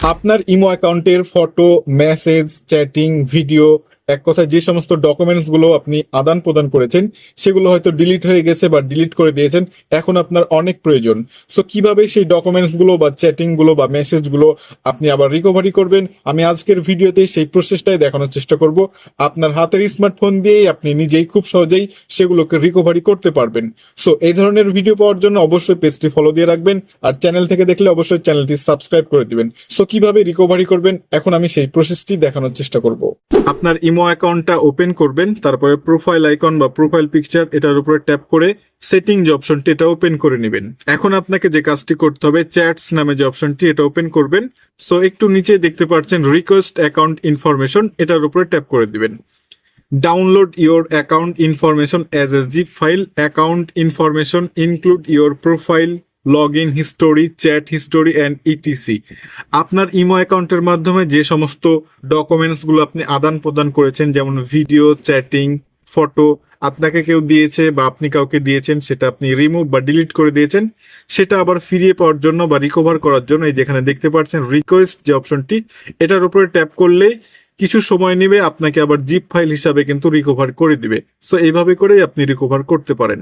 আপনার ইমো অ্যাকাউন্টের photo, message, chatting, video, এক কথায় যে সমস্ত ডকুমেন্টস গুলো আপনি আদান প্রদান করেছেন সেগুলো হয়তো ডিলিট হয়ে গেছে বা ডিলিট করে দিয়েছেন। এখন আপনার অনেক প্রয়োজন। সো কিভাবে সেই ডকুমেন্টস গুলো বা চ্যাটিং গুলো বা মেসেজ গুলো আপনি আবার রিকভারি করবেন, আমি আজকের ভিডিওতে সেই প্রসেসটাই দেখানোর চেষ্টা করব। আপনার হাতের স্মার্টফোন দিয়েই আপনি নিজেই খুব সহজেই সেগুলোকে রিকভারি করতে পারবেন। সো এই ধরনের ভিডিও পাওয়ার জন্য অবশ্যই পেজটি ফলো দিয়ে রাখবেন, আর চ্যানেল থেকে দেখলে অবশ্যই চ্যানেলটি সাবস্ক্রাইব করে দিবেন। সো কিভাবে রিকভারি করবেন এখন আমি সেই প্রসেসটি দেখানোর চেষ্টা করব। আপনার ইমো অ্যাকাউন্টটা ওপেন করবেন, তারপরে প্রোফাইল আইকন বা প্রোফাইল পিকচার এটার উপরে ট্যাপ করে সেটিং যে অপশনটি এটা ওপেন করে নেবেন। এখন আপনাকে যে কাজটি করতে হবে, চ্যাটস নামে যে অপশনটি এটা ওপেন করবেন। সো একটু নিচে দেখতে পাচ্ছেন রিকোয়েস্ট অ্যাকাউন্ট ইনফরমেশন, এটার উপরে ট্যাপ করে দিবেন। Download your account information as a zip file. Account information include your profile, log in history, chat history and etc. আপনার ইমো অ্যাকাউন্টের মাধ্যমে যে সমস্ত ডকুমেন্টসগুলো আপনি আদান প্রদান করেছেন, যেমন ভিডিও, চ্যাটিং, ফটো, আপনাকে কেউ দিয়েছে বা আপনি কাউকে দিয়েছেন, সেটা আপনি রিমুভ বা ডিলিট করে দিয়েছেন, সেটা আবার ফিরিয়ে পাওয়ার জন্য বা রিকভার করার জন্য এই যেখানে দেখতে পাচ্ছেন রিকোয়েস্ট যে অপশনটি এটার উপরে ট্যাপ করলেই কিছু সময় নেবে, আপনাকে আবার জিপ ফাইল হিসাবে কিন্তু রিকভার করে দিবে। সো এইভাবে করেই আপনি রিকভার করতে পারেন।